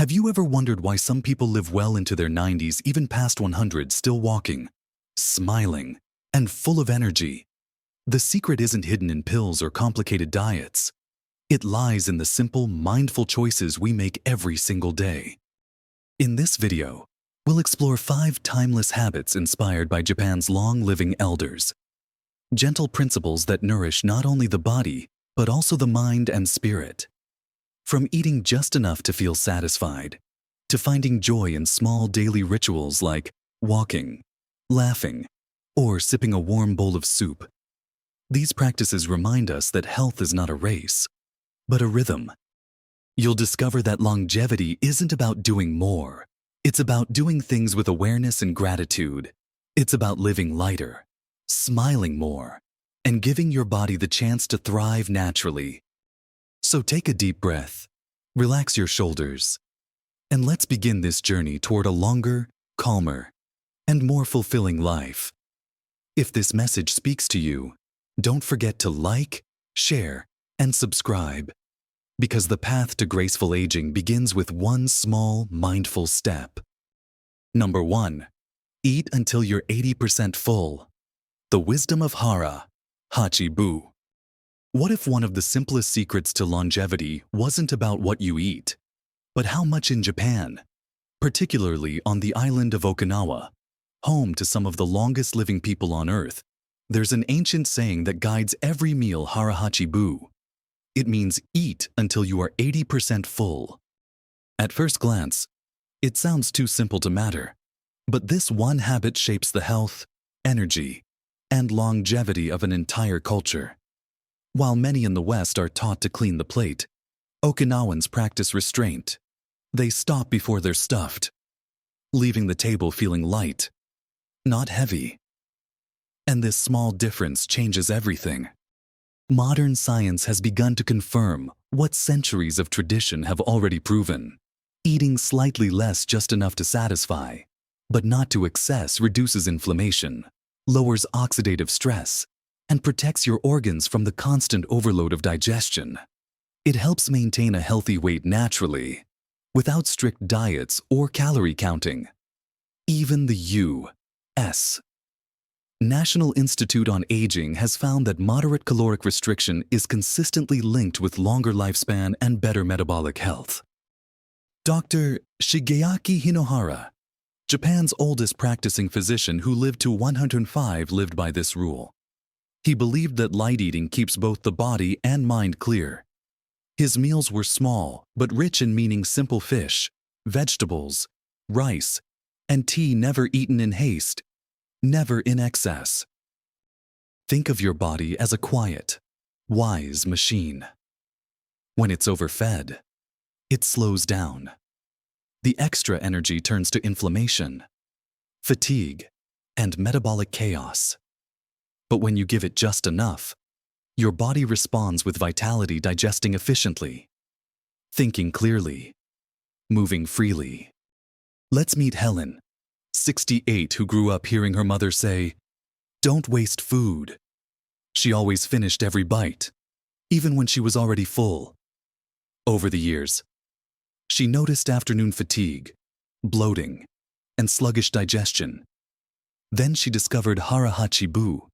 Have you ever wondered why some people live well into their 90s, even past 100, still walking, smiling, and full of energy? The secret isn't hidden in pills or complicated diets. It lies in the simple, mindful choices we make every single day. In this video, we'll explore 5 timeless habits inspired by Japan's long-living elders. Gentle principles that nourish not only the body, but also the mind and spirit. From eating just enough to feel satisfied, to finding joy in small daily rituals like walking, laughing, or sipping a warm bowl of soup. These practices remind us that health is not a race, but a rhythm. You'll discover that longevity isn't about doing more. It's about doing things with awareness and gratitude. It's about living lighter, smiling more, and giving your body the chance to thrive naturally. So take a deep breath, relax your shoulders, and let's begin this journey toward a longer, calmer, and more fulfilling life. If this message speaks to you, don't forget to like, share, and subscribe, because the path to graceful aging begins with one small, mindful step. Number 1. Eat until you're 80% full. The wisdom of Hara, Hachi-bu. What if one of the simplest secrets to longevity wasn't about what you eat, but how much in Japan, particularly on the island of Okinawa, home to some of the longest living people on Earth, there's an ancient saying that guides every meal, Hara Hachi-bu. It means eat until you are 80% full. At first glance, it sounds too simple to matter, but this one habit shapes the health, energy, and longevity of an entire culture. While many in the West are taught to clean the plate, Okinawans practice restraint. They stop before they're stuffed, leaving the table feeling light, not heavy. And this small difference changes everything. Modern science has begun to confirm what centuries of tradition have already proven. Eating slightly less, just enough to satisfy, but not to excess, reduces inflammation, lowers oxidative stress, and protects your organs from the constant overload of digestion. It helps maintain a healthy weight naturally, without strict diets or calorie counting. Even the U.S. National Institute on Aging has found that moderate caloric restriction is consistently linked with longer lifespan and better metabolic health. Dr. Shigeaki Hinohara, Japan's oldest practicing physician who lived to 105, lived by this rule. He believed that light eating keeps both the body and mind clear. His meals were small but rich in meaning: simple fish, vegetables, rice, and tea, never eaten in haste, never in excess. Think of your body as a quiet, wise machine. When it's overfed, it slows down. The extra energy turns to inflammation, fatigue, and metabolic chaos. But when you give it just enough, your body responds with vitality, digesting efficiently, thinking clearly, moving freely. Let's meet Helen, 68, who grew up hearing her mother say, "Don't waste food." She always finished every bite, even when she was already full. Over the years, she noticed afternoon fatigue, bloating, and sluggish digestion. Then she discovered Hara Hachi-bu.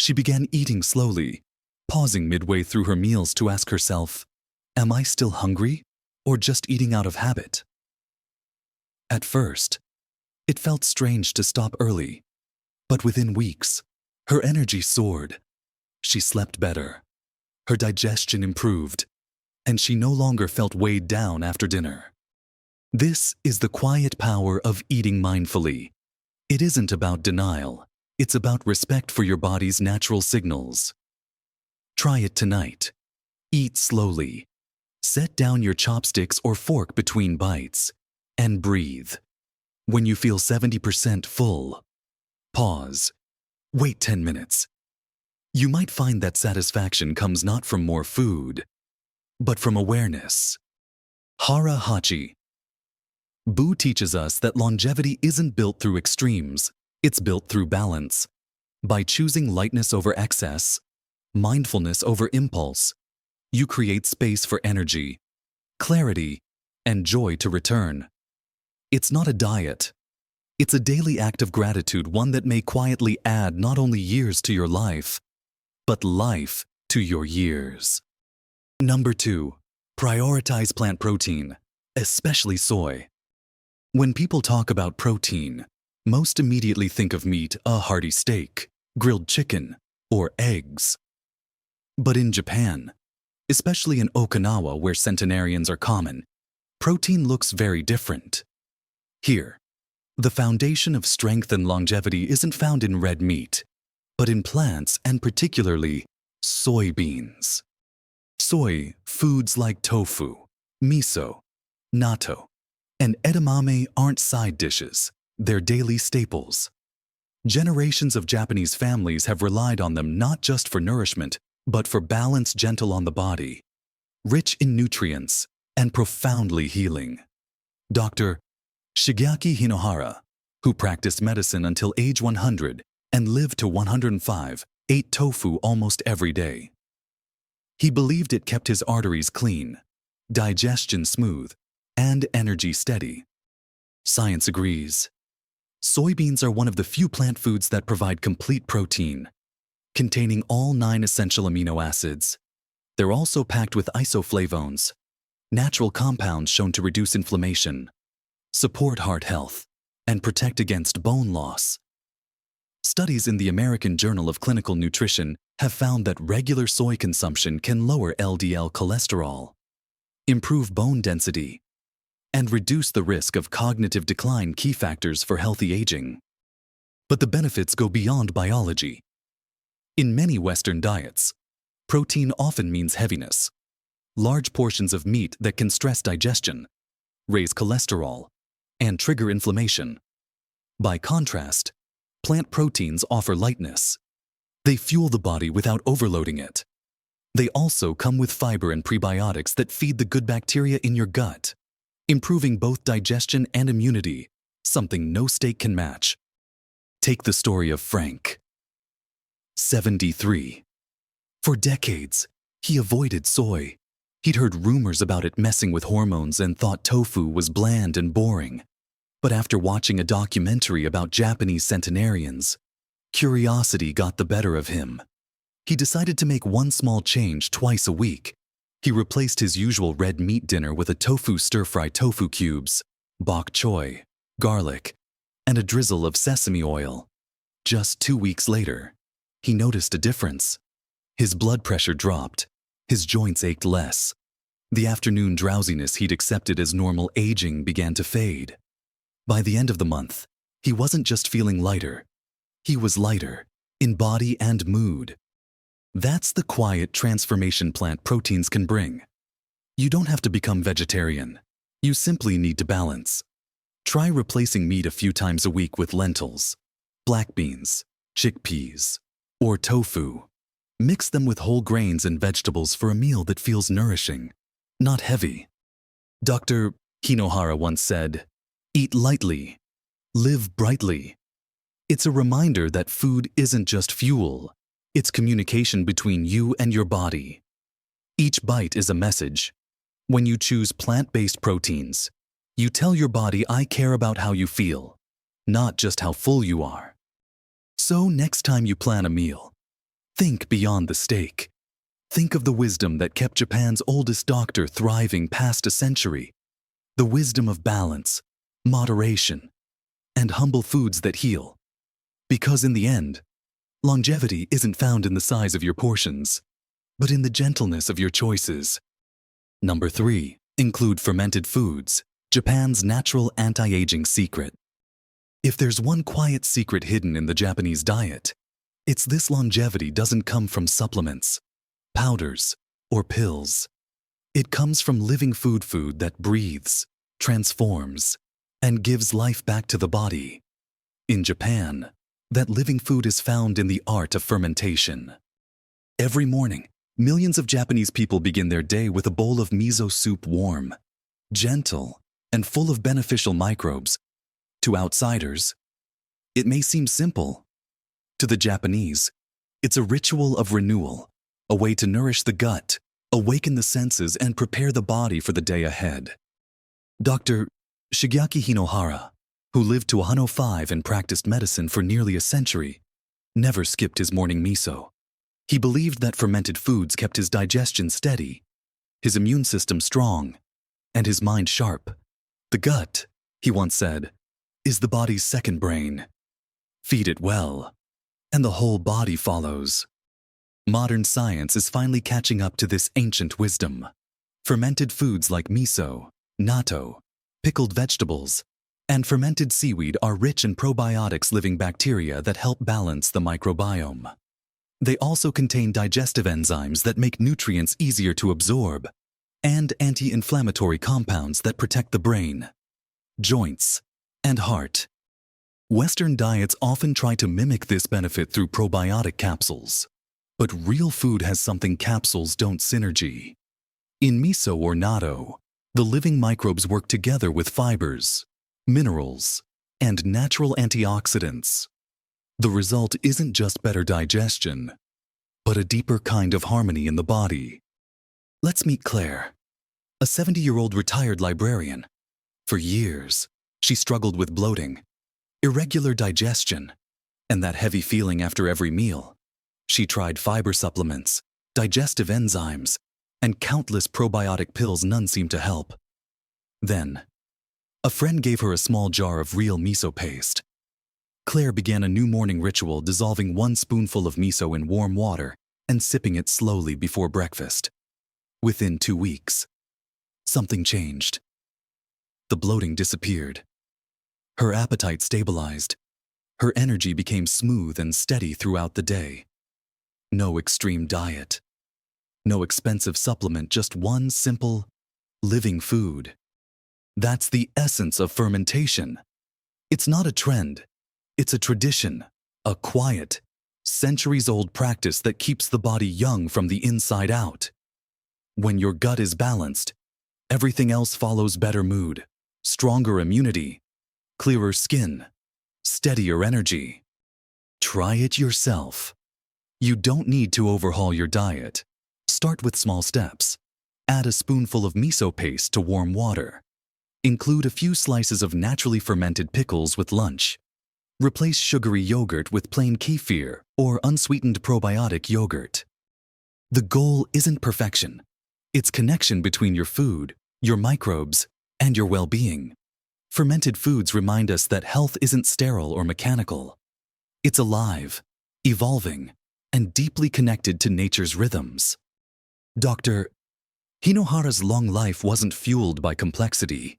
She began eating slowly, pausing midway through her meals to ask herself, "Am I still hungry, or just eating out of habit?" At first, it felt strange to stop early, but within weeks, her energy soared. She slept better, her digestion improved, and she no longer felt weighed down after dinner. This is the quiet power of eating mindfully. It isn't about denial, it's about respect for your body's natural signals. Try it tonight. Eat slowly. Set down your chopsticks or fork between bites, and breathe. When you feel 70% full, pause. Wait 10 minutes. You might find that satisfaction comes not from more food, but from awareness. Hara Hachi-bu teaches us that longevity isn't built through extremes, it's built through balance. By choosing lightness over excess, mindfulness over impulse, you create space for energy, clarity, and joy to return. It's not a diet. It's a daily act of gratitude, one that may quietly add not only years to your life, but life to your years. Number 2. Prioritize plant protein, especially soy. When people talk about protein, most immediately think of meat, a hearty steak, grilled chicken, or eggs. But in Japan, especially in Okinawa where centenarians are common, protein looks very different. Here, the foundation of strength and longevity isn't found in red meat, but in plants and particularly soybeans. Soy foods like tofu, miso, natto, and edamame aren't side dishes, they're daily staples. Generations of Japanese families have relied on them not just for nourishment, but for balance, gentle on the body, rich in nutrients, and profoundly healing. Dr. Shigeaki Hinohara, who practiced medicine until age 100 and lived to 105, ate tofu almost every day. He believed it kept his arteries clean, digestion smooth, and energy steady. Science agrees. Soybeans are one of the few plant foods that provide complete protein, containing all 9 essential amino acids. They're also packed with isoflavones, natural compounds shown to reduce inflammation, support heart health, and protect against bone loss. Studies in the American Journal of Clinical Nutrition have found that regular soy consumption can lower LDL cholesterol, improve bone density, and reduce the risk of cognitive decline, key factors for healthy aging. But the benefits go beyond biology. In many Western diets, protein often means heaviness, large portions of meat that can stress digestion, raise cholesterol, and trigger inflammation. By contrast, plant proteins offer lightness. They fuel the body without overloading it. They also come with fiber and prebiotics that feed the good bacteria in your gut, improving both digestion and immunity, something no steak can match. Take the story of Frank, 73. For decades, he avoided soy. He'd heard rumors about it messing with hormones and thought tofu was bland and boring. But after watching a documentary about Japanese centenarians, curiosity got the better of him. He decided to make one small change twice a week. He replaced his usual red meat dinner with a tofu stir-fry tofu cubes, bok choy, garlic, and a drizzle of sesame oil. Just 2 weeks later, he noticed a difference. His blood pressure dropped, his joints ached less. The afternoon drowsiness he'd accepted as normal aging began to fade. By the end of the month, he wasn't just feeling lighter. He was lighter, in body and mood. That's the quiet transformation plant proteins can bring. You don't have to become vegetarian. You simply need to balance. Try replacing meat a few times a week with lentils, black beans, chickpeas, or tofu. Mix them with whole grains and vegetables for a meal that feels nourishing, not heavy. Dr. Hinohara once said, "Eat lightly, live brightly." It's a reminder that food isn't just fuel. It's communication between you and your body. Each bite is a message. When you choose plant-based proteins, you tell your body, "I care about how you feel, not just how full you are." So next time you plan a meal, think beyond the steak. Think of the wisdom that kept Japan's oldest doctor thriving past a century. The wisdom of balance, moderation, and humble foods that heal. Because in the end, longevity isn't found in the size of your portions, but in the gentleness of your choices. Number 3. Include fermented foods, Japan's natural anti-aging secret. If there's one quiet secret hidden in the Japanese diet, it's this: longevity doesn't come from supplements, powders, or pills. It comes from living food that breathes, transforms, and gives life back to the body. In Japan, that living food is found in the art of fermentation. Every morning, millions of Japanese people begin their day with a bowl of miso soup, warm, gentle, and full of beneficial microbes. To outsiders, it may seem simple. To the Japanese, it's a ritual of renewal, a way to nourish the gut, awaken the senses, and prepare the body for the day ahead. Dr. Shigeaki Hinohara, who lived to 105 and practiced medicine for nearly a century, never skipped his morning miso. He believed that fermented foods kept his digestion steady, his immune system strong, and his mind sharp. The gut, he once said, is the body's second brain. Feed it well, and the whole body follows. Modern science is finally catching up to this ancient wisdom. Fermented foods like miso, natto, pickled vegetables, and fermented seaweed are rich in probiotics living bacteria that help balance the microbiome. They also contain digestive enzymes that make nutrients easier to absorb, and anti-inflammatory compounds that protect the brain, joints, and heart. Western diets often try to mimic this benefit through probiotic capsules, but real food has something capsules don't: synergy. In miso or natto, the living microbes work together with fibers, minerals, and natural antioxidants. The result isn't just better digestion, but a deeper kind of harmony in the body. Let's meet Claire, a 70-year-old retired librarian. For years, she struggled with bloating, irregular digestion, and that heavy feeling after every meal. She tried fiber supplements, digestive enzymes, and countless probiotic pills. None seemed to help. Then, a friend gave her a small jar of real miso paste. Claire began a new morning ritual, dissolving 1 spoonful of miso in warm water and sipping it slowly before breakfast. Within 2 weeks, something changed. The bloating disappeared. Her appetite stabilized. Her energy became smooth and steady throughout the day. No extreme diet. No expensive supplement, just one simple, living food. That's the essence of fermentation. It's not a trend. It's a tradition, a quiet, centuries-old practice that keeps the body young from the inside out. When your gut is balanced, everything else follows: better mood, stronger immunity, clearer skin, steadier energy. Try it yourself. You don't need to overhaul your diet. Start with small steps. Add a spoonful of miso paste to warm water. Include a few slices of naturally fermented pickles with lunch. Replace sugary yogurt with plain kefir or unsweetened probiotic yogurt. The goal isn't perfection. It's connection between your food, your microbes, and your well-being. Fermented foods remind us that health isn't sterile or mechanical. It's alive, evolving, and deeply connected to nature's rhythms. Dr. Hinohara's long life wasn't fueled by complexity.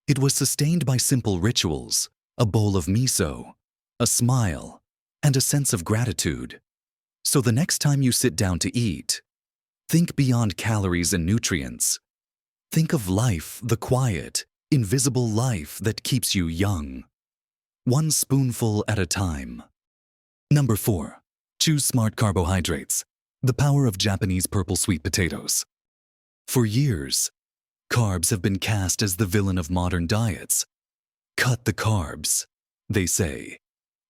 It was sustained by simple rituals: a bowl of miso, a smile, and a sense of gratitude. So the next time you sit down to eat, think beyond calories and nutrients. Think of life, the quiet, invisible life that keeps you young. 1 spoonful at a time. Number 4. Choose smart carbohydrates. The power of Japanese purple sweet potatoes. For years, carbs have been cast as the villain of modern diets. Cut the carbs, they say.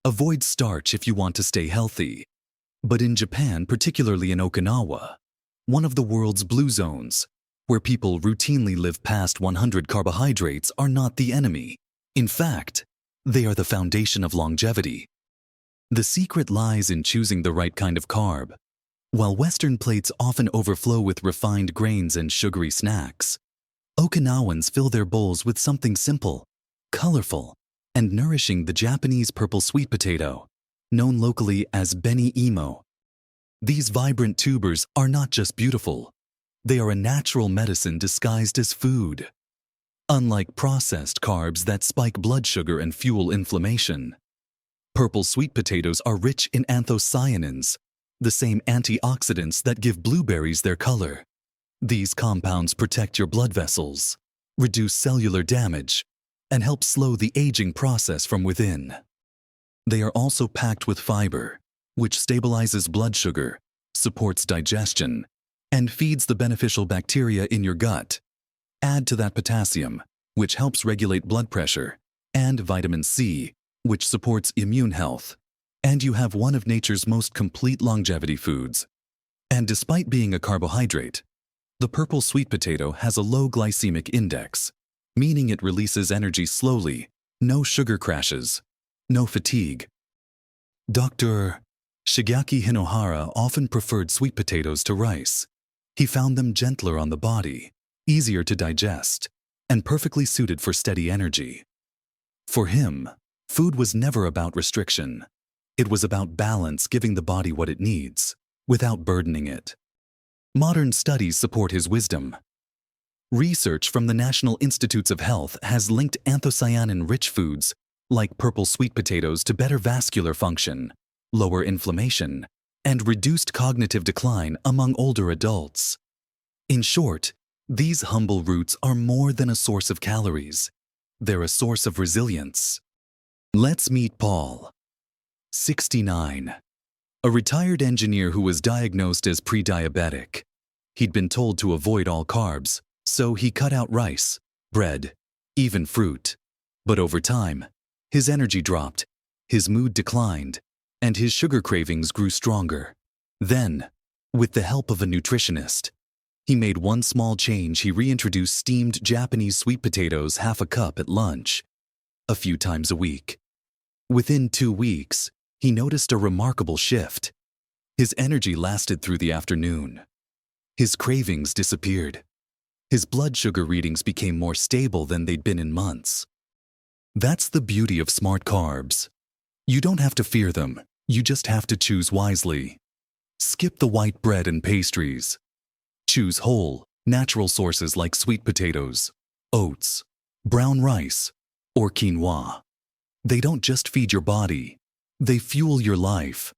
Avoid starch if you want to stay healthy. But in Japan, particularly in Okinawa, one of the world's blue zones, where people routinely live past 100, carbohydrates are not the enemy. In fact, they are the foundation of longevity. The secret lies in choosing the right kind of carb. While Western plates often overflow with refined grains and sugary snacks, Okinawans fill their bowls with something simple, colorful, and nourishing: the Japanese purple sweet potato, known locally as beni imo. These vibrant tubers are not just beautiful, they are a natural medicine disguised as food. Unlike processed carbs that spike blood sugar and fuel inflammation, purple sweet potatoes are rich in anthocyanins, the same antioxidants that give blueberries their color. These compounds protect your blood vessels, reduce cellular damage, and help slow the aging process from within. They are also packed with fiber, which stabilizes blood sugar, supports digestion, and feeds the beneficial bacteria in your gut. Add to that potassium, which helps regulate blood pressure, and vitamin C, which supports immune health, and you have one of nature's most complete longevity foods. And despite being a carbohydrate, the purple sweet potato has a low glycemic index, meaning it releases energy slowly, no sugar crashes, no fatigue. Dr. Shigeaki Hinohara often preferred sweet potatoes to rice. He found them gentler on the body, easier to digest, and perfectly suited for steady energy. For him, food was never about restriction. It was about balance, giving the body what it needs, without burdening it. Modern studies support his wisdom. Research from the National Institutes of Health has linked anthocyanin-rich foods, like purple sweet potatoes, to better vascular function, lower inflammation, and reduced cognitive decline among older adults. In short, these humble roots are more than a source of calories. They're a source of resilience. Let's meet Paul, 69. A retired engineer who was diagnosed as pre-diabetic. He'd been told to avoid all carbs, so he cut out rice, bread, even fruit. But over time, his energy dropped, his mood declined, and his sugar cravings grew stronger. Then, with the help of a nutritionist, he made one small change. He reintroduced steamed Japanese sweet potatoes, half a cup at lunch, a few times a week. Within 2 weeks, he noticed a remarkable shift. His energy lasted through the afternoon. His cravings disappeared. His blood sugar readings became more stable than they'd been in months. That's the beauty of smart carbs. You don't have to fear them, you just have to choose wisely. Skip the white bread and pastries. Choose whole, natural sources like sweet potatoes, oats, brown rice, or quinoa. They don't just feed your body, they fuel your life.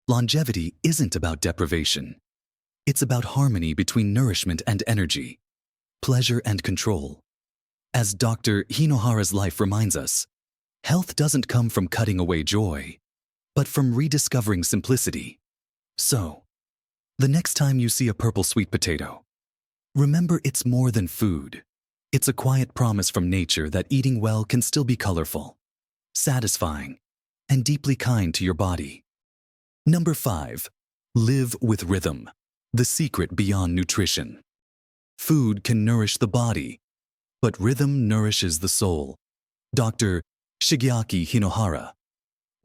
Longevity isn't about deprivation. It's about harmony between nourishment and energy, pleasure and control. As Dr. Hinohara's life reminds us, health doesn't come from cutting away joy, but from rediscovering simplicity. So, the next time you see a purple sweet potato, remember it's more than food. It's a quiet promise from nature that eating well can still be colorful, satisfying, and deeply kind to your body. Number 5. Live with rhythm. The secret beyond nutrition. Food can nourish the body, but rhythm nourishes the soul. Dr. Shigeaki Hinohara,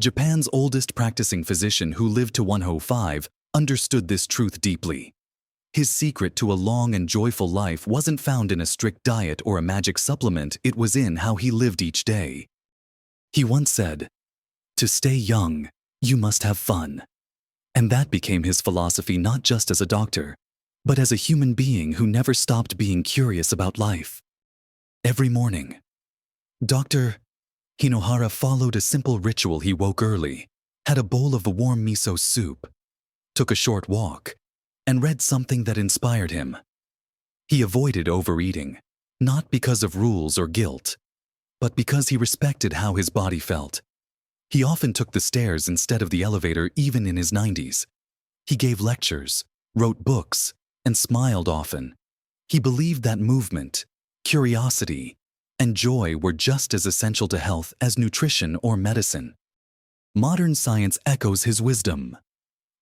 Japan's oldest practicing physician who lived to 105, understood this truth deeply. His secret to a long and joyful life wasn't found in a strict diet or a magic supplement, it was in how he lived each day. He once said, "To stay young, you must have fun." And that became his philosophy, not just as a doctor, but as a human being who never stopped being curious about life. Every morning, Dr. Hinohara followed a simple ritual. He woke early, had a bowl of a warm miso soup, took a short walk, and read something that inspired him. He avoided overeating, not because of rules or guilt, but because he respected how his body felt. He often took the stairs instead of the elevator, even in his 90s. He gave lectures, wrote books, and smiled often. He believed that movement, curiosity, and joy were just as essential to health as nutrition or medicine. Modern science echoes his wisdom.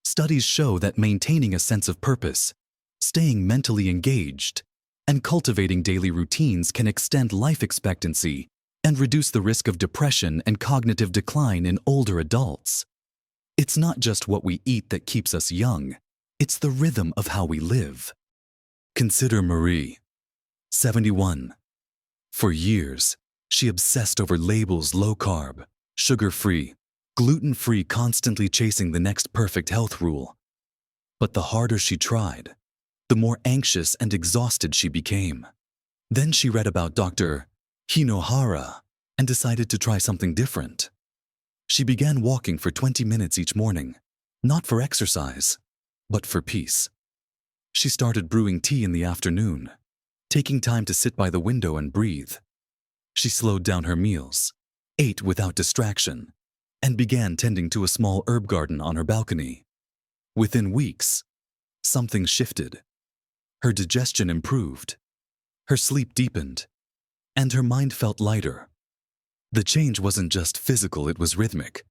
Studies show that maintaining a sense of purpose, staying mentally engaged, and cultivating daily routines can extend life expectancy and reduce the risk of depression and cognitive decline in older adults. It's not just what we eat that keeps us young, it's the rhythm of how we live. Consider Marie, 71. For years, she obsessed over labels: low carb, sugar-free, gluten-free, constantly chasing the next perfect health rule. But the harder she tried, the more anxious and exhausted she became. Then she read about Dr. Hinohara and decided to try something different. She began walking for 20 minutes each morning, not for exercise, but for peace. She started brewing tea in the afternoon, taking time to sit by the window and breathe. She slowed down her meals, ate without distraction, and began tending to a small herb garden on her balcony. Within weeks, something shifted. Her digestion improved, her sleep deepened, and her mind felt lighter. The change wasn't just physical, it was rhythmic.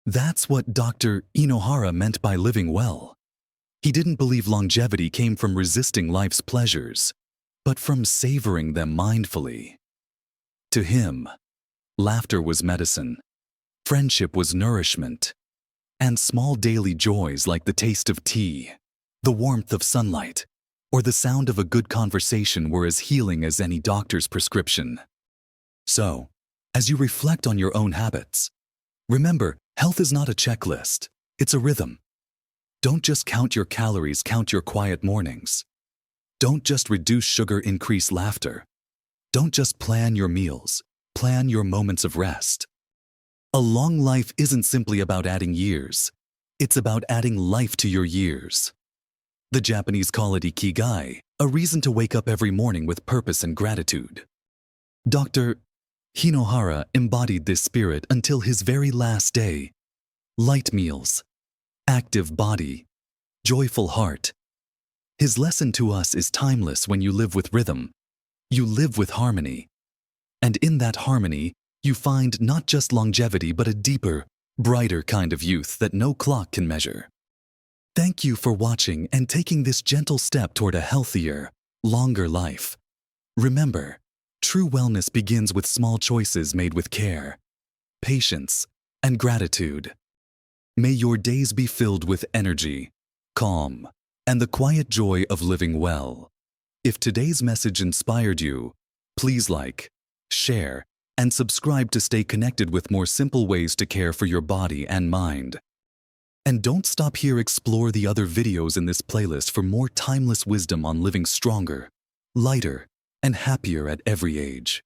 That's what Dr. Hinohara meant by living well. He didn't believe longevity came from resisting life's pleasures, but from savoring them mindfully. To him, laughter was medicine, friendship was nourishment, and small daily joys like the taste of tea, the warmth of sunlight, or the sound of a good conversation were as healing as any doctor's prescription. So, as you reflect on your own habits, remember, health is not a checklist, it's a rhythm. Don't just count your calories, count your quiet mornings. Don't just reduce sugar, increase laughter. Don't just plan your meals, plan your moments of rest. A long life isn't simply about adding years. It's about adding life to your years. The Japanese call it ikigai, a reason to wake up every morning with purpose and gratitude. Dr. Hinohara embodied this spirit until his very last day. Light meals, active body, joyful heart. His lesson to us is timeless. When you live with rhythm, you live with harmony. And in that harmony, you find not just longevity but a deeper, brighter kind of youth that no clock can measure. Thank you for watching and taking this gentle step toward a healthier, longer life. Remember, true wellness begins with small choices made with care, patience, and gratitude. May your days be filled with energy, calm, and the quiet joy of living well. If today's message inspired you, please like, share, and subscribe to stay connected with more simple ways to care for your body and mind. And don't stop here, explore the other videos in this playlist for more timeless wisdom on living stronger, lighter, and happier at every age.